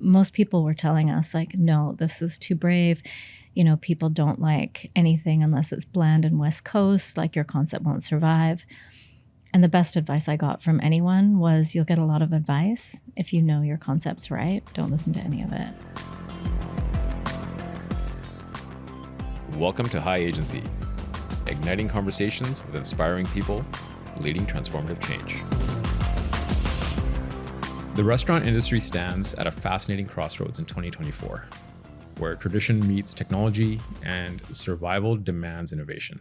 most people were telling us, like, no, this is too brave. People don't like anything unless it's bland and West Coast, like your concept won't survive. And the best advice I got from anyone was, you'll get a lot of advice. If you know your concept's right, don't listen to any of it. Welcome to High Agency, igniting conversations with inspiring people, leading transformative change. The restaurant industry stands at a fascinating crossroads in 2024, where tradition meets technology and survival demands innovation.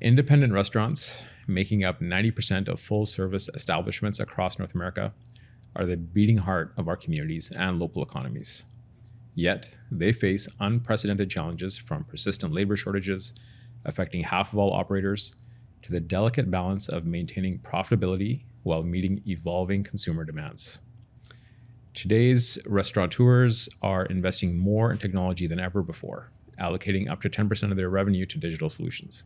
Independent restaurants, making up 90% of full-service establishments across North America, are the beating heart of our communities and local economies. Yet, they face unprecedented challenges, from persistent labor shortages affecting half of all operators to the delicate balance of maintaining profitability while meeting evolving consumer demands. Today's restaurateurs are investing more in technology than ever before, allocating up to 10% of their revenue to digital solutions.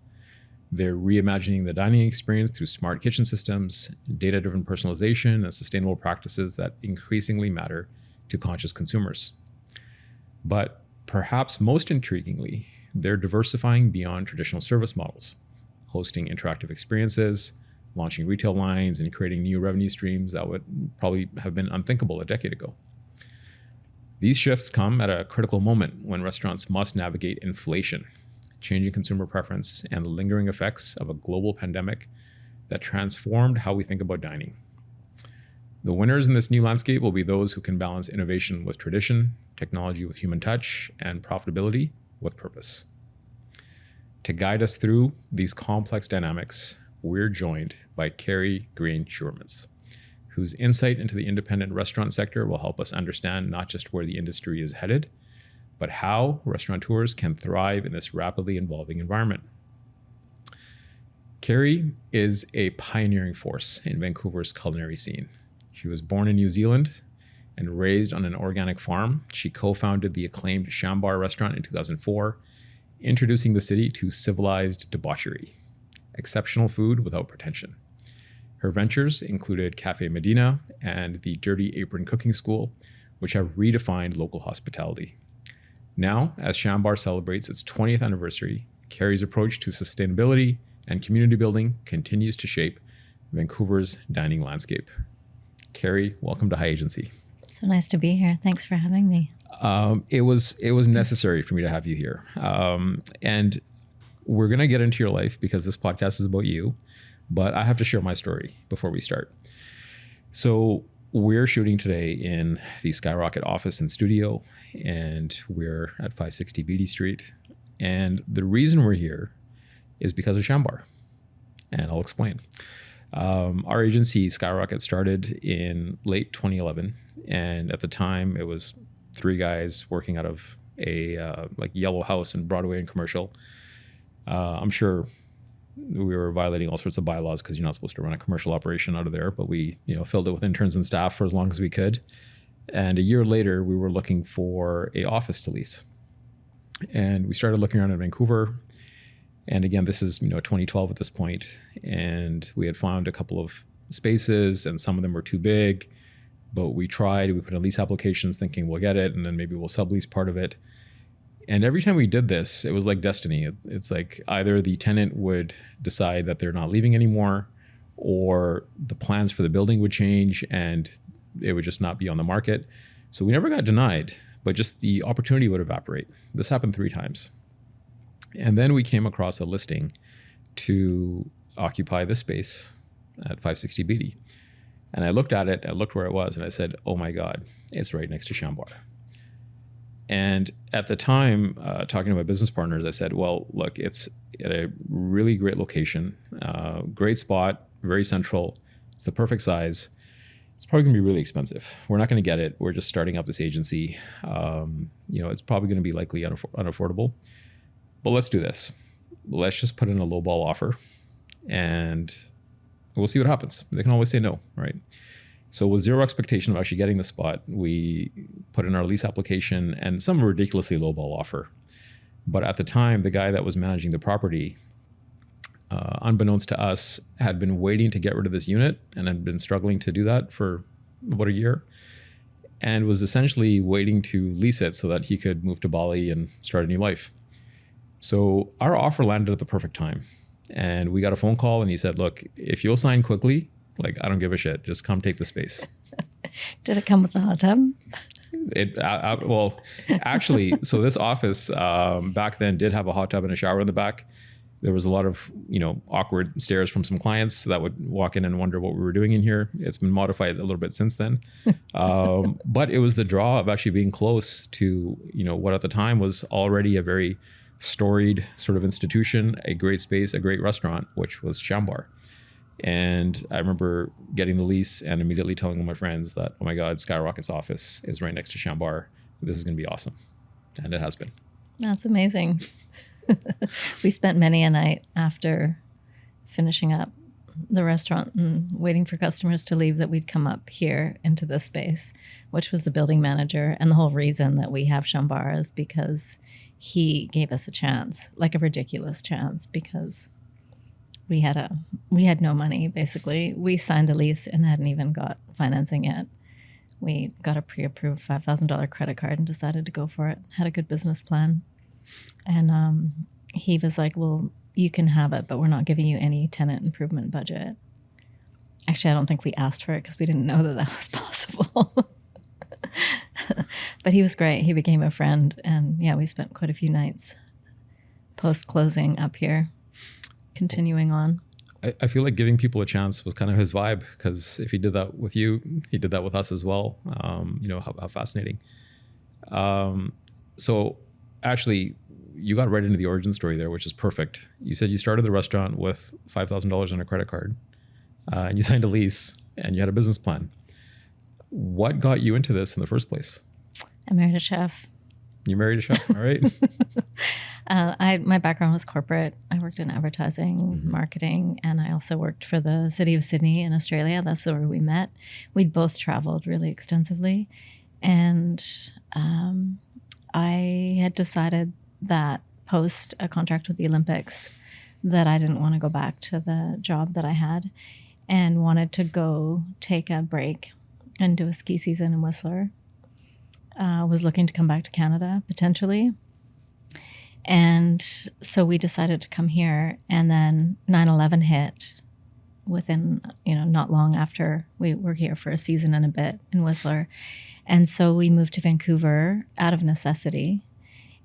They're reimagining the dining experience through smart kitchen systems, data-driven personalization, and sustainable practices that increasingly matter to conscious consumers. But perhaps most intriguingly, they're diversifying beyond traditional service models, hosting interactive experiences, launching retail lines, and creating new revenue streams that would probably have been unthinkable a decade ago. These shifts come at a critical moment when restaurants must navigate inflation, changing consumer preference, and the lingering effects of a global pandemic that transformed how we think about dining. The winners in this new landscape will be those who can balance innovation with tradition, technology with human touch, and profitability with purpose. To guide us through these complex dynamics, we're joined by Karri Green-Schuermans, whose insight into the independent restaurant sector will help us understand not just where the industry is headed, but how restaurateurs can thrive in this rapidly evolving environment. Karri is a pioneering force in Vancouver's culinary scene. She was born in New Zealand and raised on an organic farm. She co-founded the acclaimed Chambar Restaurant in 2004, introducing the city to civilized debauchery, exceptional food without pretension. Her ventures included Café Medina and the Dirty Apron Cooking School, which have redefined local hospitality. Now, as Chambar celebrates its 20th anniversary, Karri's approach to sustainability and community building continues to shape Vancouver's dining landscape. Karri, welcome to High Agency. So nice to be here. Thanks for having me. It was necessary for me to have you here. And we're going to get into your life because this podcast is about you, but I have to share my story before we start. So we're shooting today in the Skyrocket office and studio, and we're at 560 Beatty Street. And the reason we're here is because of Chambar, and I'll explain. Our agency, Skyrocket, started in late 2011, and at the time it was 3 guys working out of a yellow house in Broadway and Commercial. I'm sure we were violating all sorts of bylaws because you're not supposed to run a commercial operation out of there, but we filled it with interns and staff for as long as we could. And a year later, we were looking for an office to lease, and we started looking around in Vancouver. And again, this is 2012 at this point, and we had found a couple of spaces, and some of them were too big, but we put in lease applications thinking we'll get it, and then maybe we'll sublease part of it. And every time we did this, it was like destiny. It's like either the tenant would decide that they're not leaving anymore, or the plans for the building would change and it would just not be on the market. So we never got denied, but just the opportunity would evaporate. This happened 3 times. And then we came across a listing to occupy this space at 560 Beatty. And I looked at it, I looked where it was, and I said, oh my God, it's right next to Chambar. And at the time, talking to my business partners, I said, well, look, it's at a really great location, great spot, very central. It's the perfect size. It's probably going to be really expensive. We're not going to get it. We're just starting up this agency. It's probably going to be likely unaffordable. But let's do this. Let's just put in a lowball offer and we'll see what happens. They can always say no, right? So with zero expectation of actually getting the spot, we put in our lease application and some ridiculously lowball offer. But at the time, the guy that was managing the property, unbeknownst to us, had been waiting to get rid of this unit and had been struggling to do that for about a year. and was essentially waiting to lease it so that he could move to Bali and start a new life. So our offer landed at the perfect time. And we got a phone call and he said, look, if you'll sign quickly, like, I don't give a shit. Just come take the space. Did it come with a hot tub? Well, actually, so this office back then did have a hot tub and a shower in the back. There was a lot of, awkward stares from some clients that would walk in and wonder what we were doing in here. It's been modified a little bit since then. But it was the draw of actually being close to, what at the time was already a very storied sort of institution, a great space, a great restaurant, which was Chambar. And I remember getting the lease and immediately telling all my friends that, oh my God, Skyrocket's office is right next to Chambar. This is going to be awesome. And it has been. That's amazing. We spent many a night after finishing up the restaurant and waiting for customers to leave that we'd come up here into this space, which was the building manager. And the whole reason that we have Chambar is because he gave us a chance, like a ridiculous chance, because we had no money, basically. We signed the lease and hadn't even got financing yet. We got a pre-approved $5,000 credit card and decided to go for it. Had a good business plan. And he was like, well, you can have it, but we're not giving you any tenant improvement budget. Actually, I don't think we asked for it because we didn't know that was possible. But he was great. He became a friend. And yeah, we spent quite a few nights post-closing up here, continuing on. I feel like giving people a chance was kind of his vibe, because if he did that with you, he did that with us as well. How fascinating. So actually, you got right into the origin story there, which is perfect. You said you started the restaurant with $5,000 on a credit card, and you signed a lease, and you had a business plan. What got you into this in the first place? I married a chef. You married a chef, all right? My background was corporate. I worked in advertising, marketing, and I also worked for the city of Sydney in Australia. That's where we met. We'd both traveled really extensively. And I had decided that post a contract with the Olympics that I didn't want to go back to the job that I had and wanted to go take a break and do a ski season in Whistler. Was looking to come back to Canada, potentially. And so we decided to come here, and then 9/11 hit within, not long after. We were here for a season and a bit in Whistler. And so we moved to Vancouver out of necessity.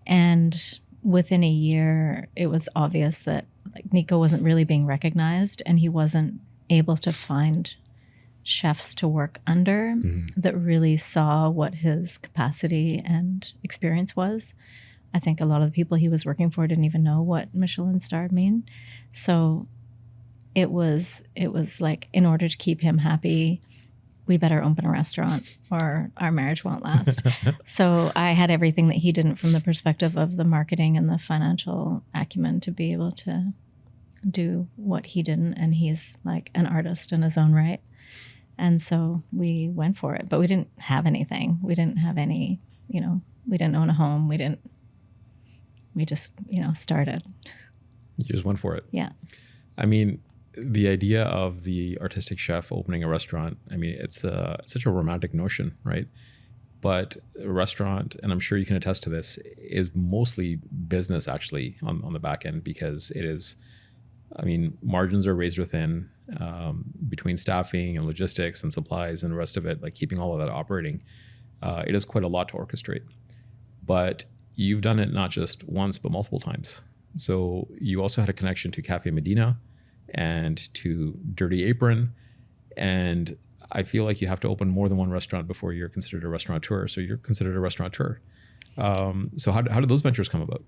And within a year, it was obvious that Nico wasn't really being recognized, and he wasn't able to find chefs to work under that really saw what his capacity and experience was. I think a lot of the people he was working for didn't even know what Michelin starred mean. So it was like, in order to keep him happy, we better open a restaurant or our marriage won't last. So I had everything that he didn't from the perspective of the marketing and the financial acumen to be able to do what he didn't. And he's like an artist in his own right. And so we went for it, but we didn't have anything. We didn't have any, we didn't own a home. We just, started. You just went for it. Yeah. I mean, the idea of the artistic chef opening a restaurant, I mean, it's such a romantic notion, right? But a restaurant, and I'm sure you can attest to this, is mostly business actually on the back end, because it is, margins are razor thin between staffing and logistics and supplies and the rest of it, like keeping all of that operating. It is quite a lot to orchestrate. But you've done it not just once, but multiple times. So you also had a connection to Café Medina and to Dirty Apron. And I feel like you have to open more than one restaurant before you're considered a restaurateur. So you're considered a restaurateur. So how did those ventures come about?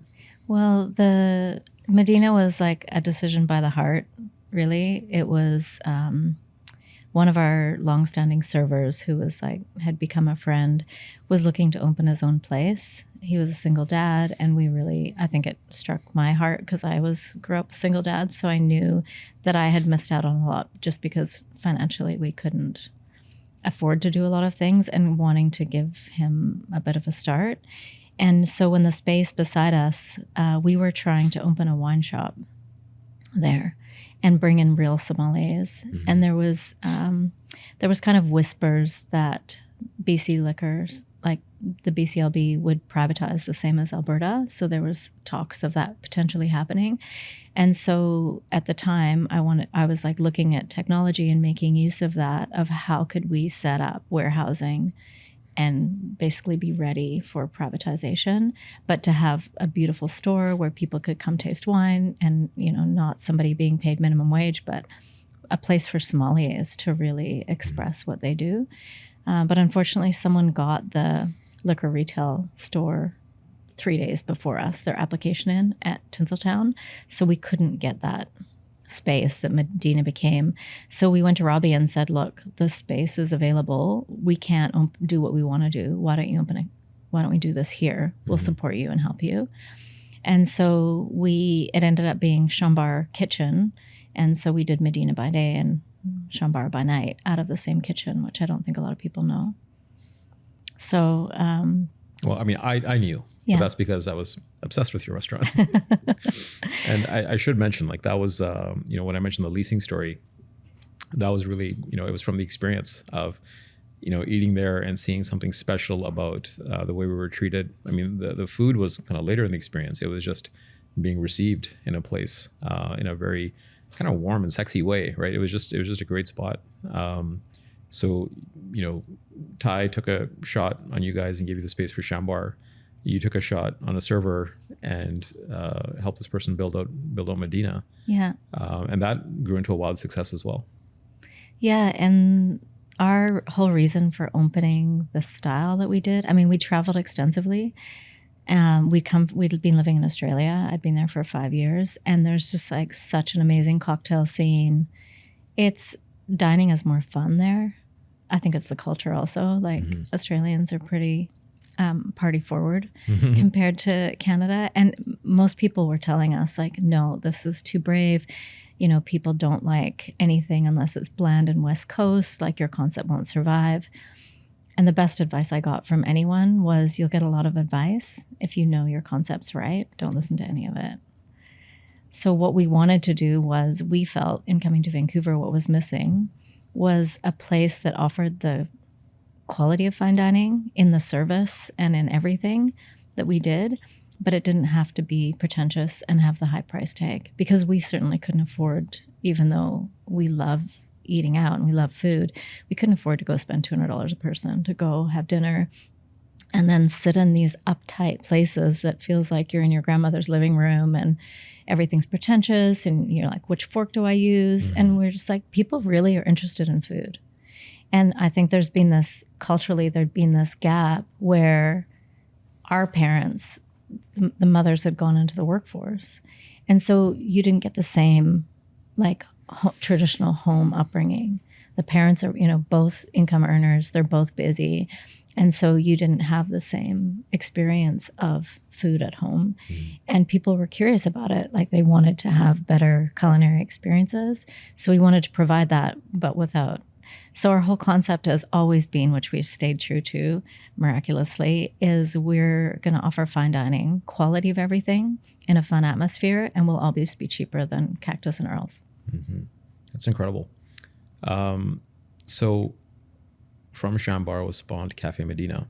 Well, the Medina was like a decision by the heart, really. It was one of our longstanding servers who was had become a friend, was looking to open his own place. He was a single dad, and I think it struck my heart because I grew up a single dad. So I knew that I had missed out on a lot just because financially we couldn't afford to do a lot of things, and wanting to give him a bit of a start. And so when the space beside us, we were trying to open a wine shop there and bring in real sommeliers. And there was kind of whispers that BC liquors, like the BCLB would privatize the same as Alberta. So there was talks of that potentially happening. And so at the time I was like looking at technology and making use of that, of how could we set up warehousing and basically be ready for privatization, but to have a beautiful store where people could come taste wine and, not somebody being paid minimum wage, but a place for sommeliers to really express what they do. But unfortunately, someone got the liquor retail store 3 days before us, their application in at Tinseltown. So we couldn't get that space that Medina became. So we went to Robbie and said, look, the space is available. We can't do what we want to do. Why don't you open it? Why don't we do this here? We'll support you and help you. And so it ended up being Chambar Kitchen. And so we did Medina by day and Chambar by night out of the same kitchen, which I don't think a lot of people know. So, well, I mean, I knew, yeah. but that's because I was obsessed with your restaurant. And I should mention, like, that was, when I mentioned the leasing story, that was really, it was from the experience of, eating there and seeing something special about the way we were treated. I mean, the food was kind of later in the experience. It was just being received in a place in a very kind of warm and sexy way, right? It was just a great spot. So, Ty took a shot on you guys and gave you the space for Chambar. You took a shot on a server and helped this person build out Medina. Yeah. And that grew into a wild success as well. Yeah. And our whole reason for opening the style that we did, I mean, we traveled extensively. We'd been living in Australia. I'd been there for 5 years, and there's just like such an amazing cocktail scene. Dining is more fun there. I think it's the culture also. Like Australians are pretty party forward compared to Canada. And most people were telling us like, no, this is too brave. People don't like anything unless it's bland and West Coast, like your concept won't survive. And the best advice I got from anyone was, you'll get a lot of advice. If you know your concept's right, don't listen to any of it. So what we wanted to do was, we felt in coming to Vancouver, what was missing was a place that offered the quality of fine dining in the service and in everything that we did, but it didn't have to be pretentious and have the high price tag, because we certainly couldn't afford, even though we love eating out and we love food, we couldn't afford to go spend $200 a person to go have dinner and then sit in these uptight places that feels like you're in your grandmother's living room and everything's pretentious and you're like, which fork do I use? And we're just like, people really are interested in food. And I think there'd been this gap where our parents, the mothers, had gone into the workforce. And so you didn't get the same like traditional home upbringing. The parents are, both income earners, they're both busy. And so you didn't have the same experience of food at home. And people were curious about it. Like, they wanted to have better culinary experiences. So we wanted to provide that, but without. So our whole concept has always been, which we've stayed true to miraculously, is we're going to offer fine dining, quality of everything in a fun atmosphere, and we'll always be cheaper than Cactus and Earl's. That's incredible. So from Chambar was spawned Café Medina,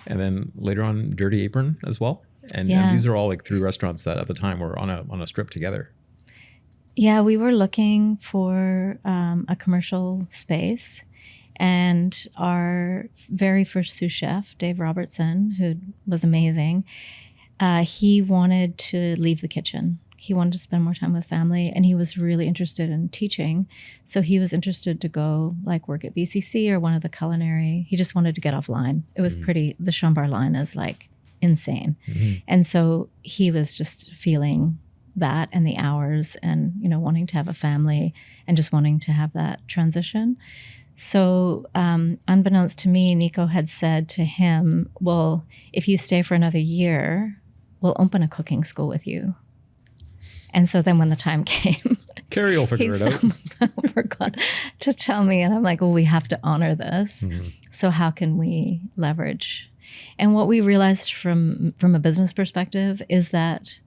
and then later on Dirty Apron as well. And these are all like 3 restaurants that at the time were on a strip together. Yeah, we were looking for a commercial space, and our very first sous chef, Dave Robertson, who was amazing, he wanted to leave the kitchen. He wanted to spend more time with family, and he was really interested in teaching. So he was interested to go like work at BCC or one of the culinary. He just wanted to get offline. It was the Chambar line is like insane. And so he was just feeling that and the hours and, wanting to have a family and just wanting to have that transition. So unbeknownst to me, Nico had said to him, well, if you stay for another year, we'll open a cooking school with you. And so then when the time came, Karri will figure it out. Forgot to tell me. And I'm like, well, we have to honor this. So how can we leverage? And what we realized from a business perspective is that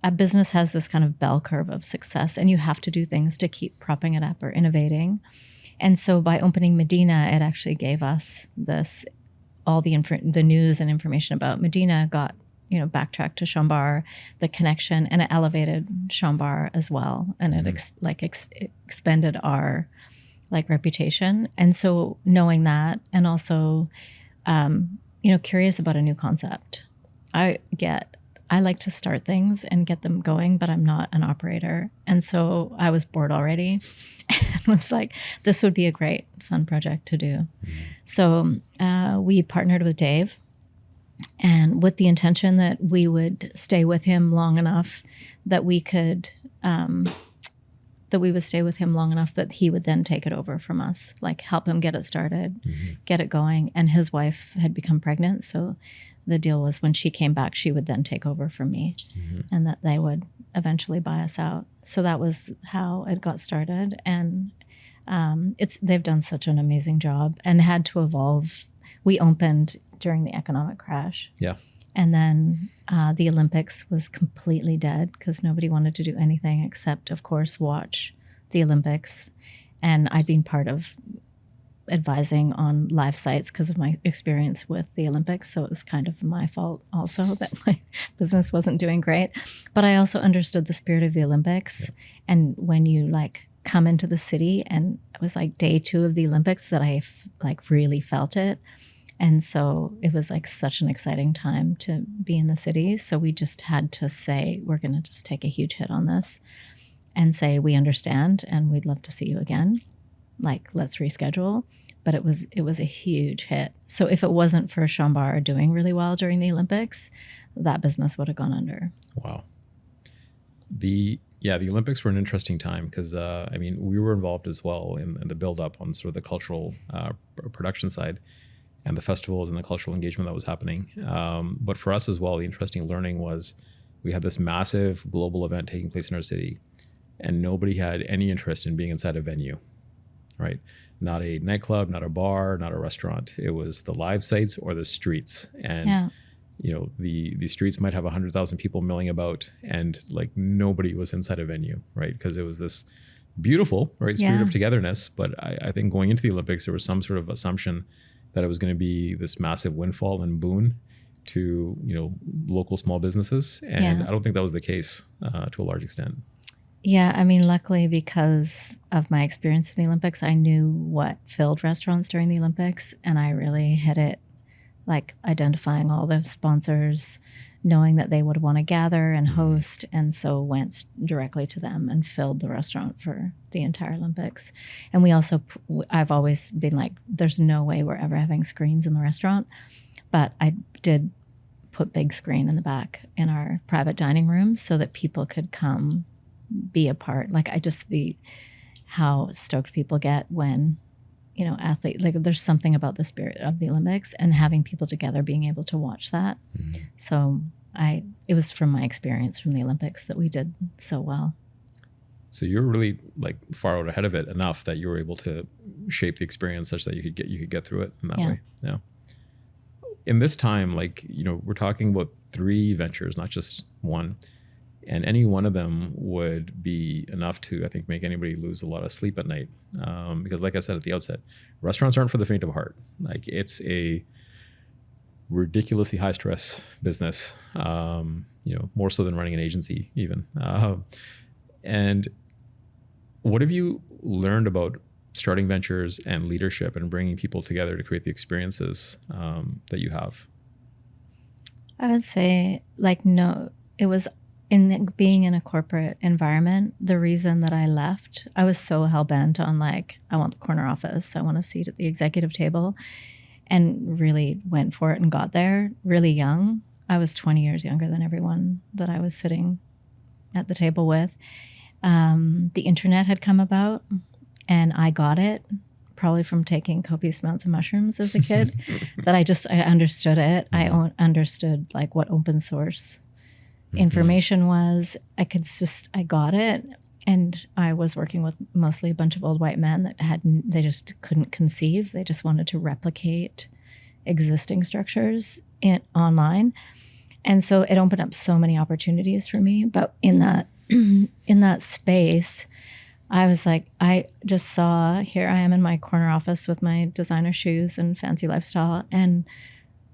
a business has this kind of bell curve of success, and you have to do things to keep propping it up or innovating. And so by opening Medina, it actually gave us this, all the news and information about Medina got, backtracked to Chambar, the connection, and it elevated Chambar as well. And it expanded our reputation. And so knowing that, and also, curious about a new concept. I like to start things and get them going, but I'm not an operator. And so I was bored already and was like, this would be a great, fun project to do. So we partnered with Dave, and with the intention that we would stay with him long enough that we could, stay with him long enough that he would then take it over from us, help him get it started, get it going. And his wife had become pregnant. So the deal was when she came back, she would then take over from me, and that they would eventually buy us out. So that was how it got started. And they've done such an amazing job and had to evolve. We opened during the economic crash. Yeah. And then the Olympics was completely dead because nobody wanted to do anything except, of course, watch the Olympics. And I'd been part of advising on live sites because of my experience with the Olympics. So it was kind of my fault also that my business wasn't doing great. But I also understood the spirit of the Olympics. Yeah. And when you come into the city, and it was day 2 of the Olympics that I really felt it. And so it was such an exciting time to be in the city. So we just had to say, we're going to just take a huge hit on this and say, we understand and we'd love to see you again. Let's reschedule. But it was a huge hit. So if it wasn't for Chambar doing really well during the Olympics, that business would have gone under. Wow. The Olympics were an interesting time because, we were involved as well in the build-up on sort of the cultural production side and the festivals and the cultural engagement that was happening. But for us as well, the interesting learning was we had this massive global event taking place in our city, and nobody had any interest in being inside a venue, right? Not a nightclub, not a bar, not a restaurant. It was the live sites or the streets. And, the streets might have 100,000 people milling about, and nobody was inside a venue, right? Because it was this beautiful, right, spirit of togetherness. But I think going into the Olympics, there was some sort of assumption that it was going to be this massive windfall and boon to, local small businesses. And I don't think that was the case to a large extent. Yeah, luckily because of my experience in the Olympics, I knew what filled restaurants during the Olympics, and I really hit it, identifying all the sponsors, knowing that they would want to gather and host, and so went directly to them and filled the restaurant for the entire Olympics. And I've always been there's no way we're ever having screens in the restaurant, but I did put big screen in the back in our private dining rooms so that people could come be a part. How stoked people get when, athletes, there's something about the spirit of the Olympics and having people together, being able to watch that. So it was from my experience from the Olympics that we did so well. So you're really far out ahead of it enough that you were able to shape the experience such that you could get through it in that way. Yeah. In this time, we're talking about 3 ventures, not just one. And any one of them would be enough to, I think, make anybody lose a lot of sleep at night. Because like I said at the outset, restaurants aren't for the faint of heart. It's a ridiculously high stress business, more so than running an agency even. And what have you learned about starting ventures and leadership and bringing people together to create the experiences that you have? I would say no, it was in being in a corporate environment. The reason that I left, I was so hell-bent on I want the corner office. I want a seat at the executive table, and really went for it and got there really young. I was 20 years younger than everyone that I was sitting at the table with. The internet had come about, and I got it probably from taking copious amounts of mushrooms as a kid. That I understood it. I understood what open source information was. I got it. And I was working with mostly a bunch of old white men that they just couldn't conceive. They just wanted to replicate existing structures online. And so it opened up so many opportunities for me. But in that space, I was like, I just saw, here I am in my corner office with my designer shoes and fancy lifestyle, and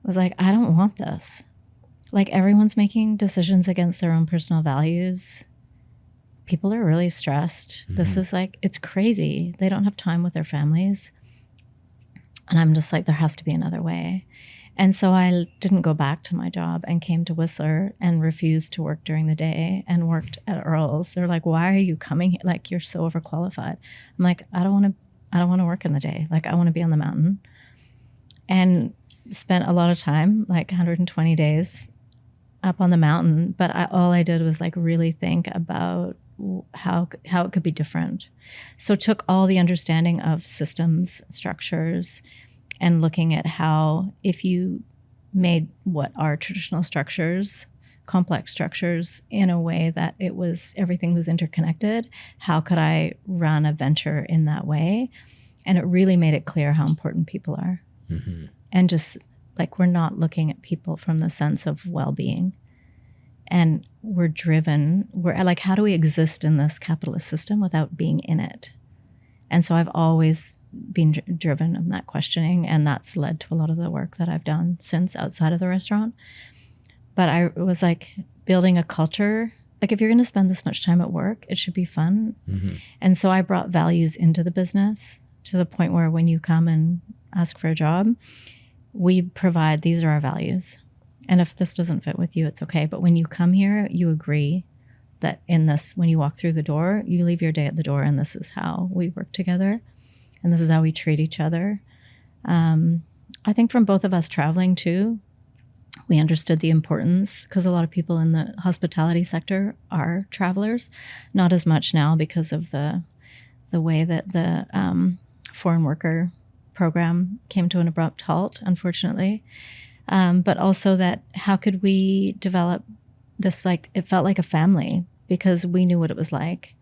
was like, I don't want this. Like, everyone's making decisions against their own personal values. People are really stressed. Mm-hmm. This is like, it's crazy. They don't have time with their families. And I'm just like, there has to be another way. And so I didn't go back to my job and came to Whistler and refused to work during the day and worked at Earl's. They're like, why are you coming here? Like, you're so overqualified. I'm like, I don't want to work in the day. Like, I want to be on the mountain. And spent a lot of time, like 120 days up on the mountain. But all I did was like really think about how it could be different. So took all the understanding of systems, structures, and looking at how, if you made what are traditional structures, complex structures, in a way that everything was interconnected, how could I run a venture in that way? And it really made it clear how important people are. Mm-hmm. And just like, we're not looking at people from the sense of well-being. And we're like, how do we exist in this capitalist system without being in it? And so I've always been driven in that questioning, and that's led to a lot of the work that I've done since outside of the restaurant. But I was like, building a culture, like, if you're going to spend this much time at work, it should be fun. Mm-hmm. And so I brought values into the business to the point where when you come and ask for a job, we provide, these are our values. And if this doesn't fit with you, it's okay. But when you come here, you agree that in this, when you walk through the door, you leave your day at the door, and this is how we work together. And this is how we treat each other. I think from both of us traveling too, we understood the importance, because a lot of people in the hospitality sector are travelers. Not as much now because of the way that the foreign worker program came to an abrupt halt, unfortunately. But also that, how could we develop this, like, it felt like a family, because we knew what it was like.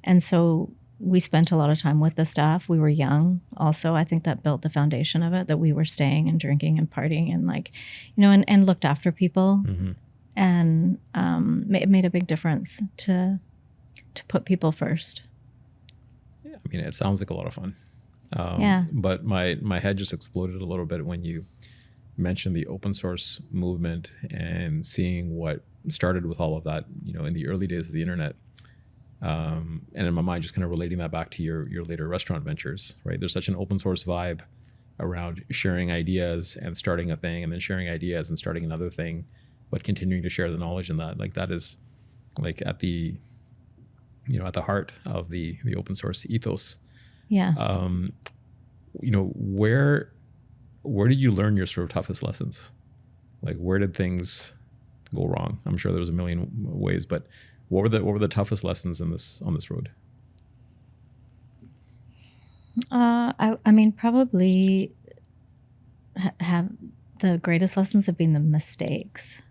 And so we spent a lot of time with the staff. We were young also. I think that built the foundation of it, that we were staying and drinking and partying and, like, you know, and looked after people. Mm-hmm. And it made a big difference to put people first. Yeah, I mean, it sounds like a lot of fun. Yeah. But my head just exploded a little bit when you mentioned the open source movement and seeing what started with all of that, you know, in the early days of the internet. And in my mind, just kind of relating that back to your later restaurant ventures, right? There's such an open source vibe around sharing ideas and starting a thing, and then sharing ideas and starting another thing, but continuing to share the knowledge in that. Like, that is like at the heart of the open source ethos. Yeah. You know, where did you learn your sort of toughest lessons? Like, where did things go wrong? I'm sure there was a million ways, but what were the toughest lessons on this road? I mean, probably have the greatest lessons have been the mistakes.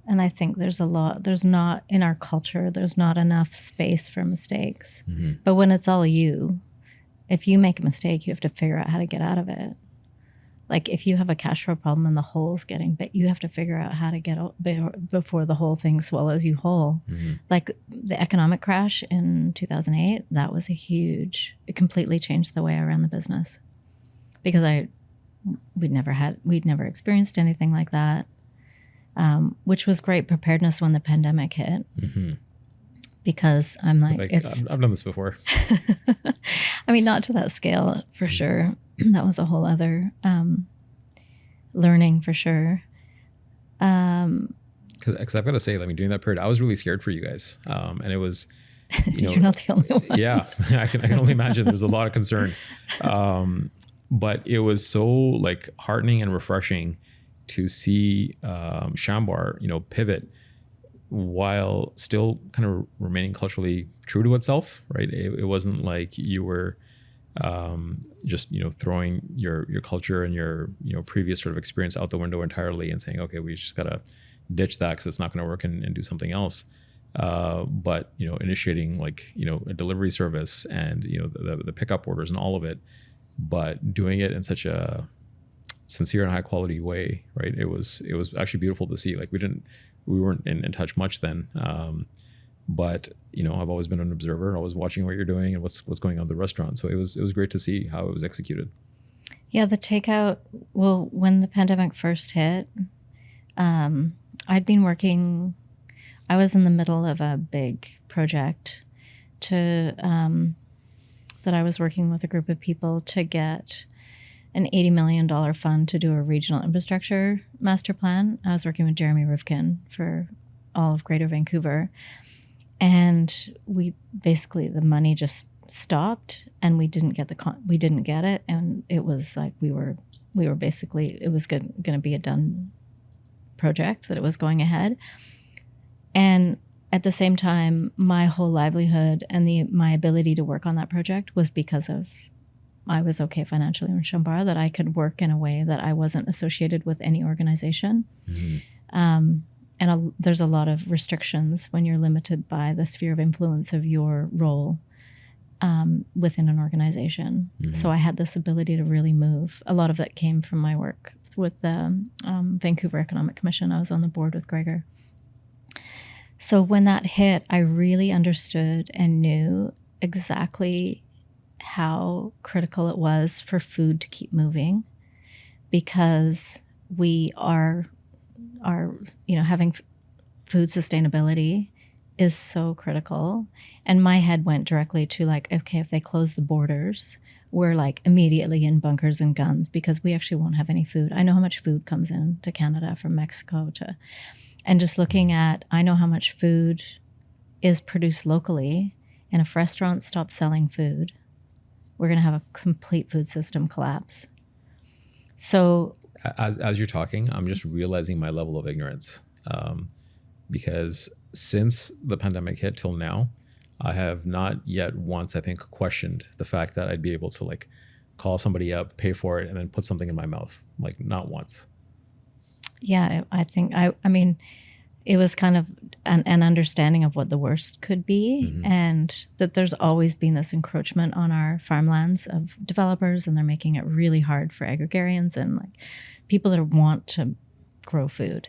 And I think there's not in our culture, there's not enough space for mistakes. Mm-hmm. But when it's all you, if you make a mistake, you have to figure out how to get out of it. Like, if you have a cash flow problem and the hole's getting bit, you have to figure out how to get out before the whole thing swallows you whole. Mm-hmm. Like the economic crash in 2008, that was it completely changed the way I ran the business, because we'd never experienced anything like that, which was great preparedness when the pandemic hit. Mm-hmm. Because I'm like I've done this before. I mean, not to that scale for sure. That was a whole other learning for sure. Because I've got to say, I mean, during that period, I was really scared for you guys, and it was, you know, you're not the only one. Yeah, I can only imagine. There was a lot of concern, but it was so, like, heartening and refreshing to see Chambar, you know, pivot while still kind of remaining culturally true to itself, right? It wasn't like you were just, you know, throwing your culture and your, you know, previous sort of experience out the window entirely and saying, okay, we just gotta ditch that because it's not going to work and do something else. But, you know, initiating, like, you know, a delivery service and, you know, the pickup orders and all of it, but doing it in such a sincere and high quality way, right? It was actually beautiful to see. Like, we weren't in touch much then. But I've always been an observer, always watching what you're doing and what's going on in the restaurant. So it was great to see how it was executed. Yeah, the takeout. Well, when the pandemic first hit, I'd been working. I was in the middle of a big project that I was working with a group of people to get an $80 million fund to do a regional infrastructure master plan. I was working with Jeremy Rifkin for all of Greater Vancouver. And we basically, the money just stopped and we didn't get we didn't get it. And it was like, we were basically, it was going to be a done project, that it was going ahead. And at the same time, my whole livelihood and my ability to work on that project was because of I was okay financially in Chambar, that I could work in a way that I wasn't associated with any organization. Mm-hmm. There's a lot of restrictions when you're limited by the sphere of influence of your role within an organization. Mm-hmm. So I had this ability to really move. A lot of that came from my work with the Vancouver Economic Commission. I was on the board with Gregor. So when that hit, I really understood and knew exactly how critical it was for food to keep moving, because we are having food sustainability is so critical. And my head went directly to like, okay, if they close the borders, we're like immediately in bunkers and guns, because we actually won't have any food. I know how much food comes in to Canada from Mexico and just looking at, I know how much food is produced locally, and if restaurants stop selling food, we're going to have a complete food system collapse. So as you're talking, I'm just realizing my level of ignorance, because since the pandemic hit till now, I have not yet once, I think, questioned the fact that I'd be able to like call somebody up, pay for it, and then put something in my mouth. Like, not once. Yeah, I think, I mean, it was kind of an understanding of what the worst could be, mm-hmm. and that there's always been this encroachment on our farmlands of developers, and they're making it really hard for agrarians and like people that want to grow food.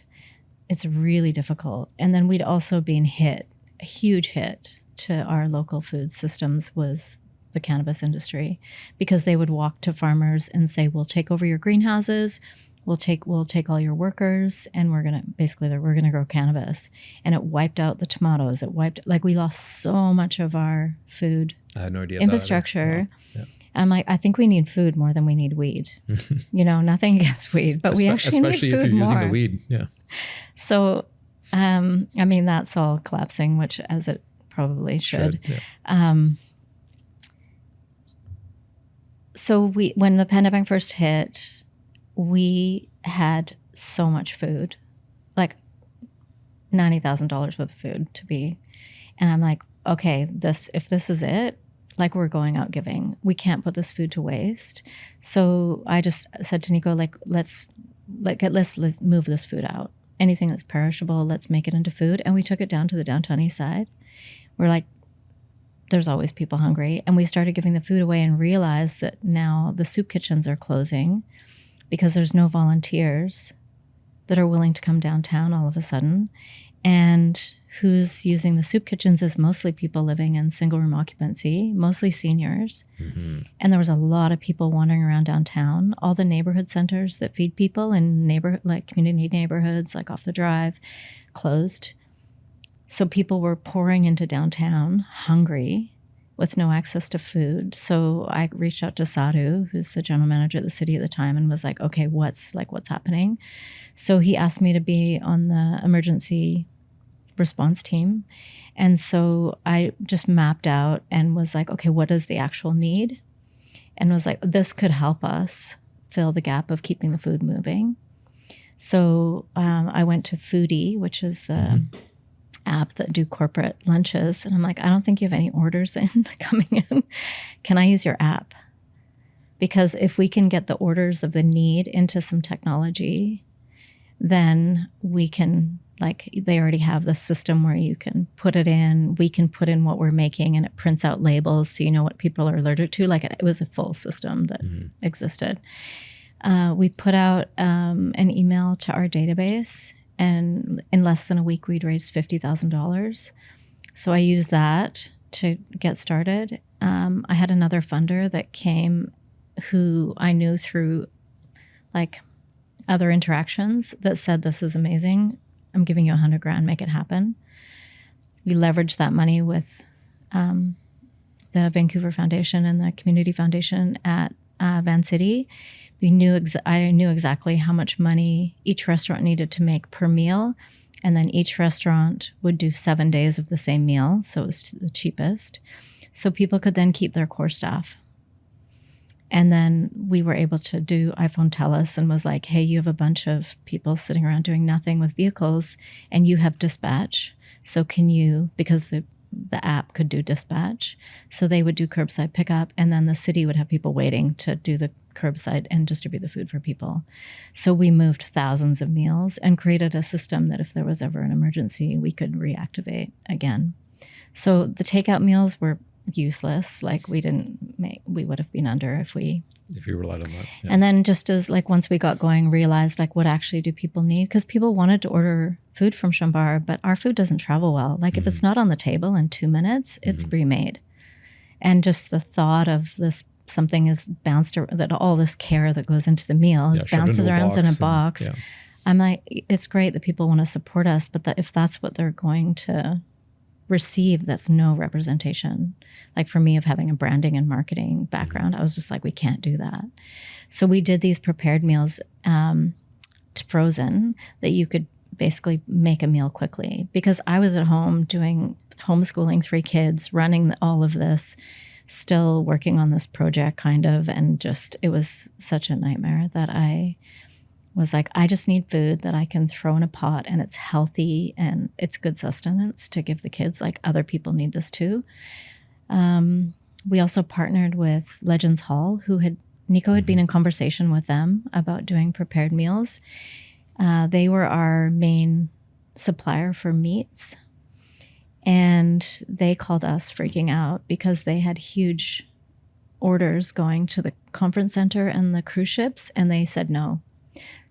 It's really difficult. And then we'd also been hit, a huge hit to our local food systems was the cannabis industry, because they would walk to farmers and say, we'll take over your greenhouses, we'll take all your workers, and we're gonna grow cannabis. And it wiped out the tomatoes. We lost so much of our food I had no idea infrastructure. Wow. Yeah. I'm like, I think we need food more than we need weed. Nothing against weed, but we actually need food more. Especially if you're using the weed. Yeah. So, that's all collapsing, which as it probably should. Yeah. So when the pandemic first hit, we had so much food, like $90,000 worth of food and I'm like, okay, if this is it, like we're going out giving, we can't put this food to waste. So I just said to Nico, like, let's move this food out. Anything that's perishable, let's make it into food. And we took it down to the downtown east side. We're like, there's always people hungry. And we started giving the food away and realized that now the soup kitchens are closing because there's no volunteers that are willing to come downtown all of a sudden. And who's using the soup kitchens is mostly people living in single room occupancy, mostly seniors. Mm-hmm. And there was a lot of people wandering around downtown. All the neighborhood centers that feed people in community neighborhoods, like off the drive, closed. So people were pouring into downtown hungry with no access to food. So I reached out to Sadhu, who's the general manager of the city at the time, and was like, okay, what's happening? So he asked me to be on the emergency response team. And so I just mapped out and was like, okay, what is the actual need? And was like, this could help us fill the gap of keeping the food moving. So I went to Foodie, which is the app that do corporate lunches. And I'm like, I don't think you have any orders coming in. Can I use your app? Because if we can get the orders of the need into some technology, then we can, they already have the system where you can put it in, we can put in what we're making, and it prints out labels so you know what people are allergic to. It was a full system that existed. We put out an email to our database, and in less than a week, we'd raised $50,000. So I used that to get started. I had another funder that came who I knew through like other interactions that said, this is amazing. I'm giving you $100,000, make it happen. We leveraged that money with the Vancouver Foundation and the Community Foundation at Van City. I knew exactly how much money each restaurant needed to make per meal. And then each restaurant would do 7 days of the same meal. So it was the cheapest. So people could then keep their core staff. And then we were able to do iPhone Tellus and was like, hey, you have a bunch of people sitting around doing nothing with vehicles and you have dispatch. So can you, because the app could do dispatch. So they would do curbside pickup and then the city would have people waiting to do the curbside and distribute the food for people. So we moved thousands of meals and created a system that if there was ever an emergency, we could reactivate again. So the takeout meals were useless. Like we would have been under if you relied on that. Yeah. And then just as like once we got going, realized like what actually do people need? Because people wanted to order food from Chambar, but our food doesn't travel well. Like if it's not on the table in 2 minutes, it's pre-made. And just the thought of this, something is bounced, that all this care that goes into the meal bounces around in a box. I'm like, it's great that people want to support us, but that if that's what they're going to receive, that's no representation. Like for me, of having a branding and marketing background, I was just like, we can't do that. So we did these prepared meals, frozen, that you could basically make a meal quickly. Because I was at home doing homeschooling 3 kids, running all of this, still working on this project kind of, and just, it was such a nightmare that I was like, I just need food that I can throw in a pot and it's healthy and it's good sustenance to give the kids. Like other people need this too. We also partnered with Legends Hall, Nico had been in conversation with them about doing prepared meals. They were our main supplier for meats. And they called us freaking out because they had huge orders going to the conference center and the cruise ships, and they said no.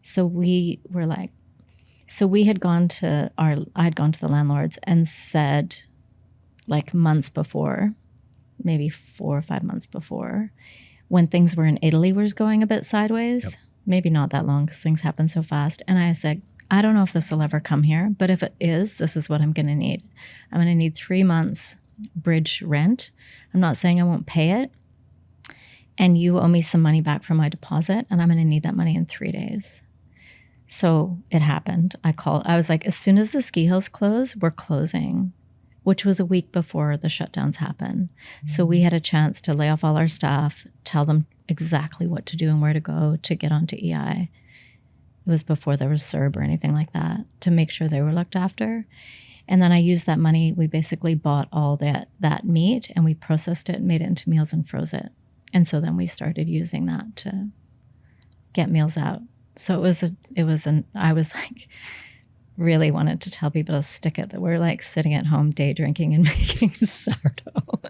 So we were like, I'd gone to the landlords and said, like months before, maybe 4 or 5 months before, when things were in Italy was going a bit sideways, maybe not that long because things happen so fast. And I said, I don't know if this will ever come here, but if it is, this is what I'm going to need. I'm going to need 3 months bridge rent. I'm not saying I won't pay it. And you owe me some money back for my deposit, and I'm going to need that money in 3 days. So it happened. I was like, as soon as the ski hills close, we're closing, which was a week before the shutdowns happened. So we had a chance to lay off all our staff, tell them exactly what to do and where to go to get onto EI. It was before there was CERB or anything like that, to make sure they were looked after. And then I used that money. We basically bought all that meat and we processed it, made it into meals and froze it. And so then we started using that to get meals out. So I was like, really wanted to tell people to stick it, that we're like sitting at home day drinking and making sourdough.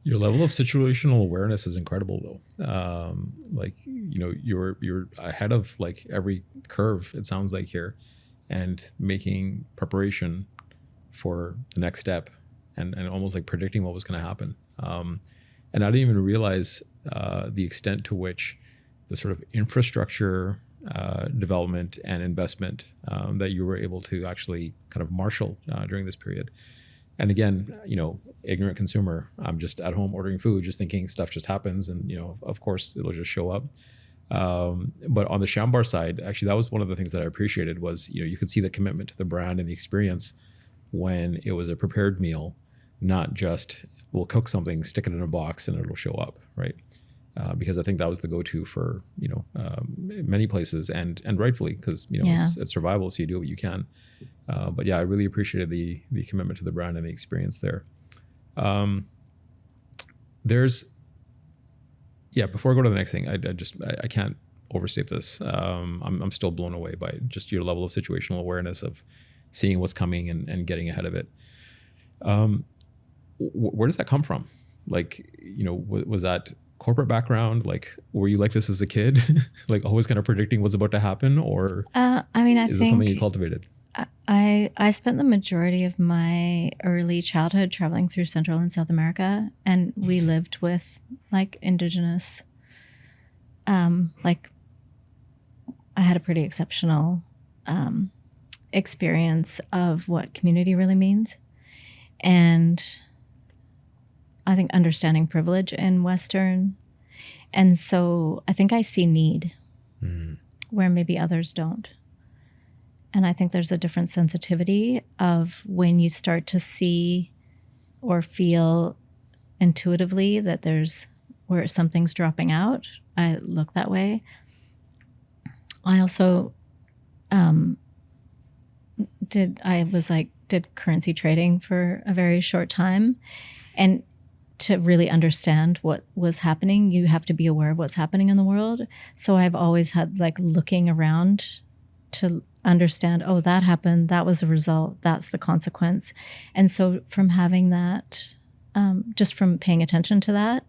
Your level of situational awareness is incredible though. Like, you know, you're ahead of like every curve, it sounds like here, and making preparation for the next step and almost like predicting what was going to happen. And I didn't even realize the extent to which the sort of infrastructure development and investment that you were able to actually kind of marshal during this period. And again, you know, ignorant consumer, I'm just at home ordering food, just thinking stuff just happens. And, you know, of course, it'll just show up. But on the Chambar side, actually, that was one of the things that I appreciated was, you know, you could see the commitment to the brand and the experience when it was a prepared meal, not just we'll cook something, stick it in a box and it'll show up, right? Because I think that was the go-to for, you know, many places and rightfully, because, you know, it's survival. So you do what you can. But yeah, I really appreciated the commitment to the brand and the experience there. Before I go to the next thing, I can't overstate this. I'm still blown away by just your level of situational awareness of seeing what's coming and getting ahead of it. Where does that come from? Like, you know, was that corporate background? Like, were you like this as a kid? Like always kind of predicting what's about to happen? Or I think this something you cultivated? I spent the majority of my early childhood traveling through Central and South America, and we lived with like indigenous, like I had a pretty exceptional experience of what community really means. And I think understanding privilege in Western. And so I think I see need where maybe others don't. And I think there's a different sensitivity of when you start to see or feel intuitively that there's where something's dropping out. I look that way. I also did currency trading for a very short time. And to really understand what was happening, you have to be aware of what's happening in the world. So I've always had like looking around to understand, oh, that happened, that was a result, that's the consequence. And so from having that, just from paying attention to that,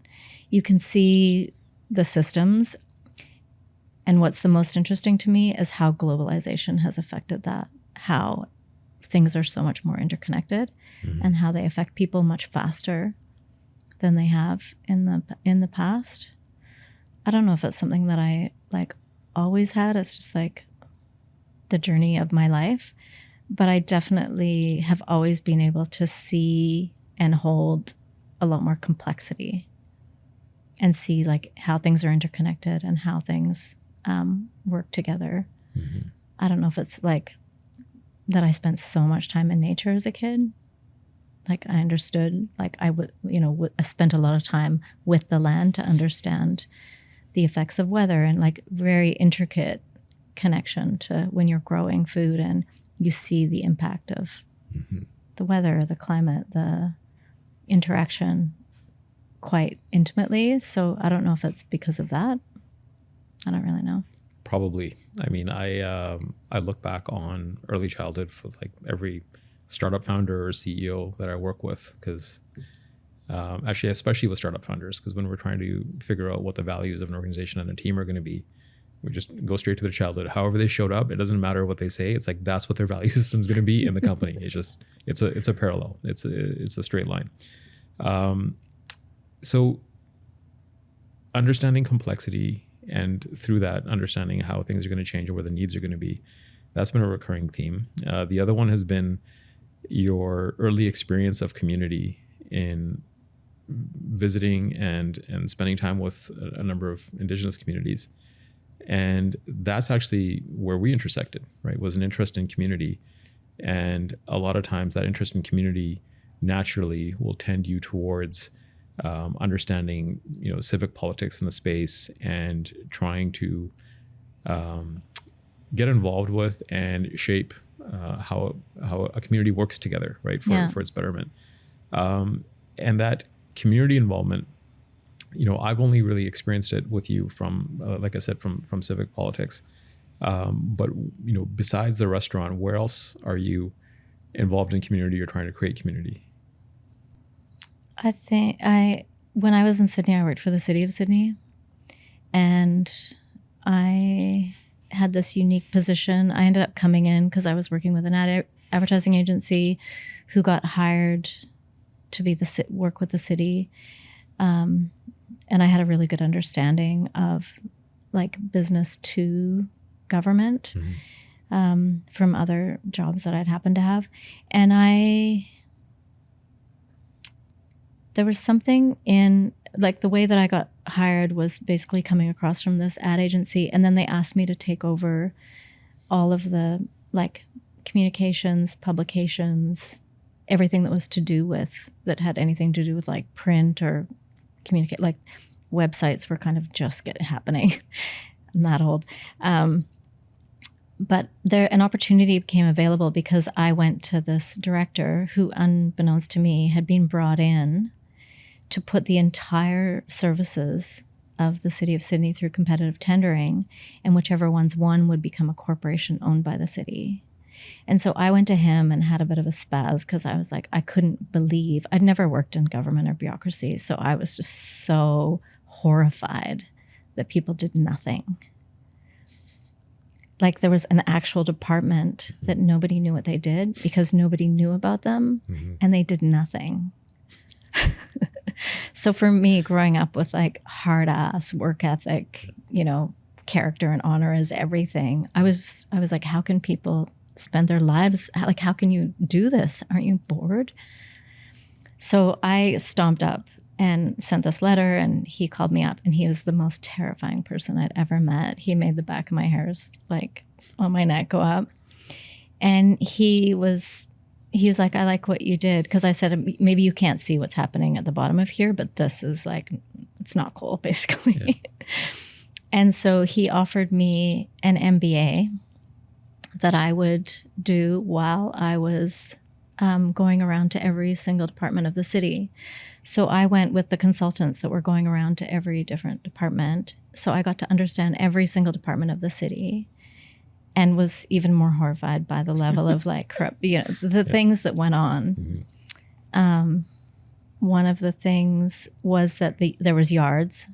you can see the systems. And what's the most interesting to me is how globalization has affected that, how things are so much more interconnected and how they affect people much faster than they have in the past. I don't know if it's something that I like always had. It's just like the journey of my life. But I definitely have always been able to see and hold a lot more complexity and see like how things are interconnected and how things work together. I don't know if it's like that I spent so much time in nature as a kid. Like I understood, like I would, I spent a lot of time with the land to understand the effects of weather and like very intricate connection to when you're growing food and you see the impact of the weather, the climate, the interaction quite intimately. So I don't know if it's because of that. I don't really know. Probably. I mean, I look back on early childhood for like every startup founder or CEO that I work with, because actually, especially with startup founders, because when we're trying to figure out what the values of an organization and a team are going to be, we just go straight to their childhood. However they showed up, it doesn't matter what they say. It's like that's what their value system is going to be in the company. It's a parallel. It's a straight line. So understanding complexity and through that understanding how things are going to change and where the needs are going to be, that's been a recurring theme. The other one has been your early experience of community in visiting and spending time with a number of Indigenous communities. And that's actually where we intersected, right? Was an interest in community. And a lot of times that interest in community naturally will tend you towards understanding, civic politics in the space and trying to get involved with and shape how a community works together, right? For its betterment. And that community involvement, I've only really experienced it with you from, like I said, from civic politics. But, besides the restaurant, where else are you involved in community or trying to create community? I think when I was in Sydney, I worked for the city of Sydney, and I had this unique position. I ended up coming in because I was working with an advertising agency who got hired to work with the city. And I had a really good understanding of like business to government from other jobs that I'd happened to have. And there was something in like the way that I got hired was basically coming across from this ad agency. And then they asked me to take over all of the like communications, publications, everything that had anything to do with like print or communicate, like websites were kind of just happening. I'm that old. But an opportunity became available because I went to this director who, unbeknownst to me, had been brought in to put the entire services of the city of Sydney through competitive tendering, and whichever ones won would become a corporation owned by the city. And so I went to him and had a bit of a spaz because I was like, I couldn't believe, I'd never worked in government or bureaucracy. So I was just so horrified that people did nothing. like there was an actual department that nobody knew what they did because nobody knew about them, and they did nothing. So for me, growing up with like hard ass work ethic, you know, character and honor is everything. I was like, how can people spend their lives? Like, how can you do this? Aren't you bored? So I stomped up and sent this letter, and he called me up, and he was the most terrifying person I'd ever met. He made the back of my hairs like on my neck go up. And he was like, I like what you did. Because I said, maybe you can't see what's happening at the bottom of here, but this is like, it's not cool, basically. Yeah. And so he offered me an MBA that I would do while I was going around to every single department of the city. So I went with the consultants that were going around to every different department. So I got to understand every single department of the city, and was even more horrified by the level of like corrupt, you know, the things that went on. One of the things was that there was yards.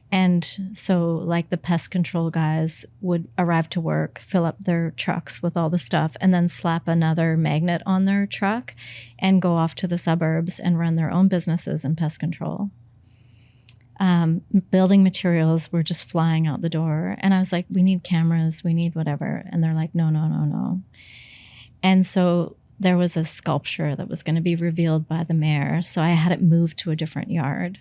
And so like the pest control guys would arrive to work, fill up their trucks with all the stuff, and then slap another magnet on their truck and go off to the suburbs and run their own businesses in pest control. Building materials were just flying out the door. And I was like, we need cameras, we need whatever. And they're like, no. And so there was a sculpture that was going to be revealed by the mayor. So I had it moved to a different yard.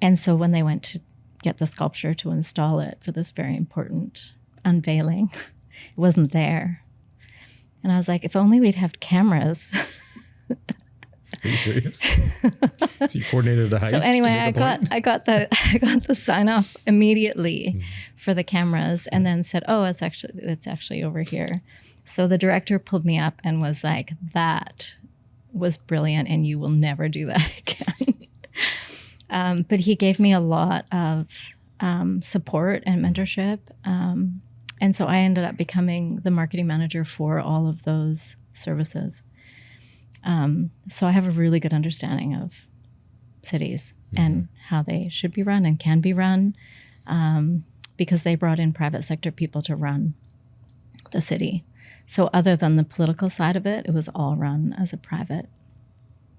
And so when they went to get the sculpture to install it for this very important unveiling, it wasn't there. And I was like, if only we'd have cameras. Are you serious? So you coordinated a heist? So anyway, I got the sign off immediately for the cameras, and then said, "Oh, it's actually over here." So the director pulled me up and was like, "That was brilliant, and you will never do that again." But he gave me a lot of support and mentorship, and so I ended up becoming the marketing manager for all of those services. So I have a really good understanding of cities and how they should be run and can be run, because they brought in private sector people to run the city. So other than the political side of it, it was all run as a private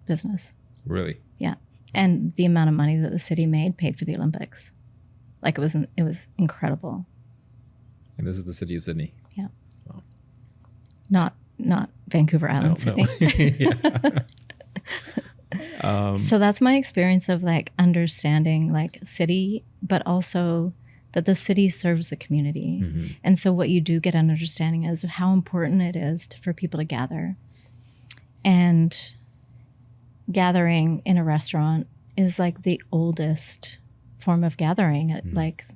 business. Really? Yeah. And the amount of money that the city made paid for the Olympics. Like it was incredible. And this is the city of Sydney. Yeah. Wow. Not Vancouver Island, Sydney. No. So that's my experience of like understanding like city, but also that the city serves the community. And so what you do get an understanding is how important it is for people to gather. And gathering in a restaurant is like the oldest form of gathering. Like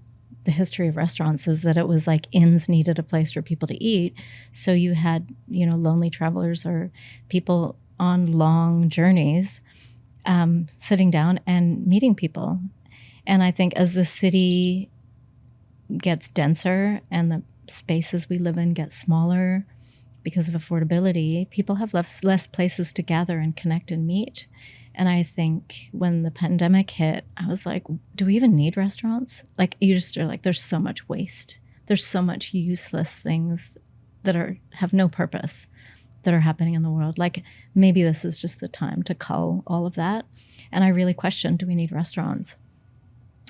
the history of restaurants is that it was like inns needed a place for people to eat. So you had, lonely travelers or people on long journeys sitting down and meeting people. And I think as the city gets denser and the spaces we live in get smaller because of affordability, people have less places to gather and connect and meet. And I think when the pandemic hit, I was like, do we even need restaurants? Like, you just are like, there's so much waste. There's so much useless things that have no purpose that are happening in the world. Like, maybe this is just the time to cull all of that. And I really questioned, do we need restaurants?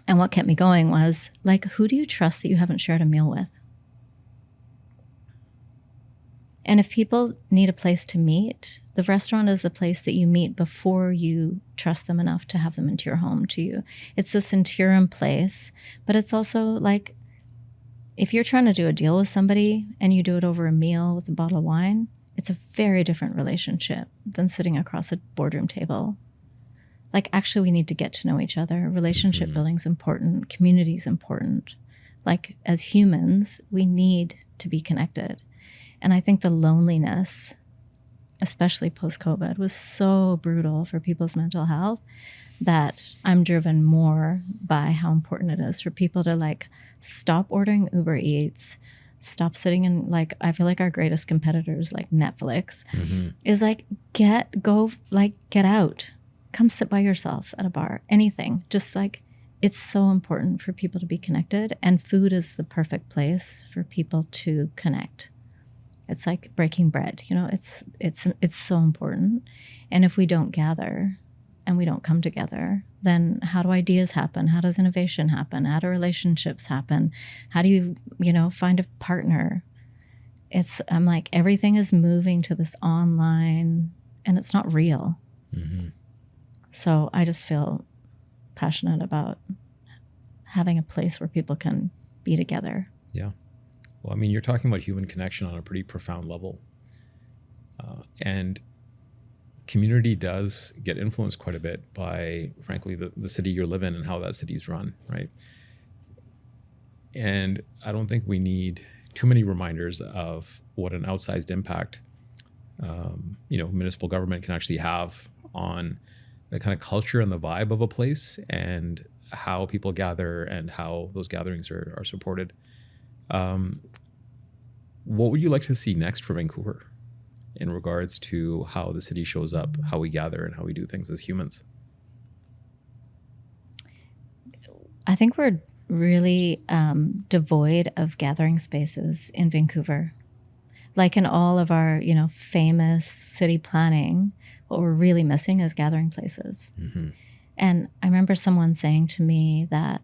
And what kept me going was, like, who do you trust that you haven't shared a meal with? And if people need a place to meet, the restaurant is the place that you meet before you trust them enough to have them into your home to you. It's this interim place, but it's also like, if you're trying to do a deal with somebody and you do it over a meal with a bottle of wine, it's a very different relationship than sitting across a boardroom table. Like, actually, we need to get to know each other. Relationship building is important. Community is important. Like, as humans, we need to be connected. And I think the loneliness, especially post-COVID, was so brutal for people's mental health that I'm driven more by how important it is for people to like stop ordering Uber Eats, stop sitting in, like, I feel like our greatest competitors, like Netflix, is like, get out, come sit by yourself at a bar, anything, just like it's so important for people to be connected, and food is the perfect place for people to connect. It's like breaking bread, you know, it's so important. And if we don't gather and we don't come together, then how do ideas happen? How does innovation happen? How do relationships happen? How do you find a partner? I'm like, everything is moving to this online and it's not real. Mm-hmm. So I just feel passionate about having a place where people can be together. Yeah. Well, I mean, you're talking about human connection on a pretty profound level. And community does get influenced quite a bit by, frankly, the city you live in and how that city's run, right? And I don't think we need too many reminders of what an outsized impact, municipal government can actually have on the kind of culture and the vibe of a place and how people gather and how those gatherings are supported. What would you like to see next for Vancouver in regards to how the city shows up, how we gather, and how we do things as humans? I think we're really devoid of gathering spaces in Vancouver. Like in all of our, famous city planning, what we're really missing is gathering places. Mm-hmm. And I remember someone saying to me that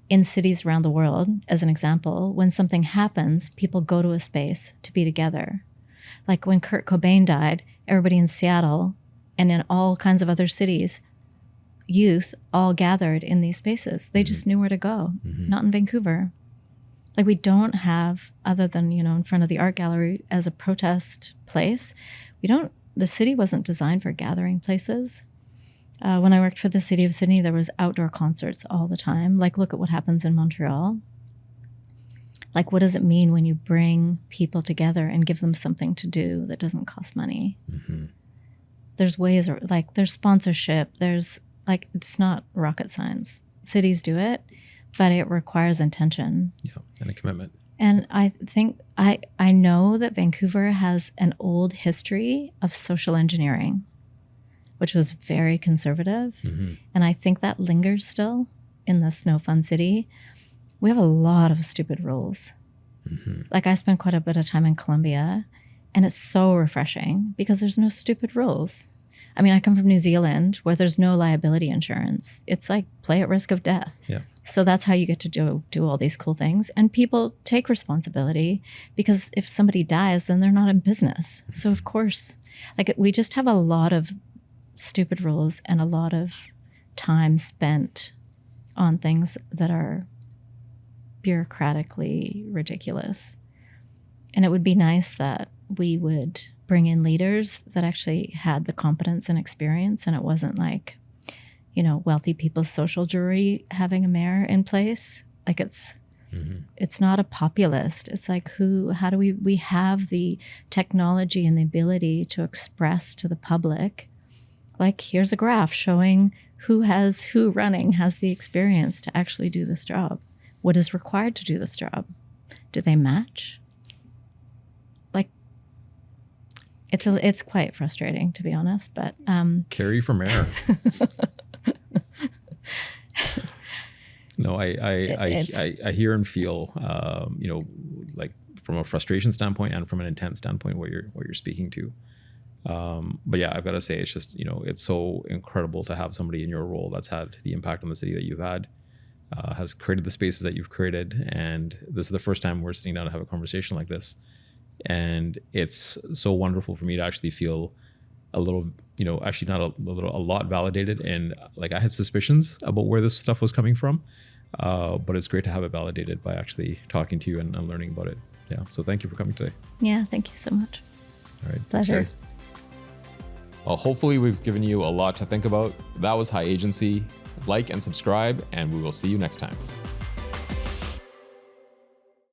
in cities around the world, as an example, when something happens, people go to a space to be together. Like when Kurt Cobain died, everybody in Seattle and in all kinds of other cities, youth all gathered in these spaces. They just knew where to go, not in Vancouver. Like we don't have, other than, in front of the art gallery as a protest place, the city wasn't designed for gathering places. When I worked for the city of Sydney, there was outdoor concerts all the time. Like, look at what happens in Montreal. Like, what does it mean when you bring people together and give them something to do that doesn't cost money? Mm-hmm. There's ways, there's sponsorship. There's it's not rocket science. Cities do it, but it requires intention. Yeah, and a commitment. And I think I know that Vancouver has an old history of social engineering, which was very conservative. Mm-hmm. And I think that lingers still in the Snow Fun City. We have a lot of stupid rules. Mm-hmm. Like I spent quite a bit of time in Colombia, and it's so refreshing because there's no stupid rules. I mean, I come from New Zealand where there's no liability insurance. It's like play at risk of death. Yeah. So that's how you get to do all these cool things. And people take responsibility because if somebody dies, then they're not in business. So of course, we just have a lot of stupid rules and a lot of time spent on things that are bureaucratically ridiculous. And it would be nice that we would bring in leaders that actually had the competence and experience, and it wasn't like, wealthy people's social jury having a mayor in place. Like it's not a populist. It's like how do we have the technology and the ability to express to the public, like here's a graph showing who running has the experience to actually do this job. What is required to do this job? Do they match? It's quite frustrating, to be honest, but Karri for mayor. No, I hear and feel, like from a frustration standpoint and from an intent standpoint, what you're speaking to. But yeah, I've got to say, it's just, it's so incredible to have somebody in your role that's had the impact on the city that you've had, has created the spaces that you've created. And this is the first time we're sitting down to have a conversation like this. And it's so wonderful for me to actually feel a little, actually not a lot validated. And like I had suspicions about where this stuff was coming from, but it's great to have it validated by actually talking to you and learning about it. Yeah. So thank you for coming today. Yeah. Thank you so much. All right. Pleasure. Well, hopefully we've given you a lot to think about. That was High Agency. Like and subscribe, and we will see you next time.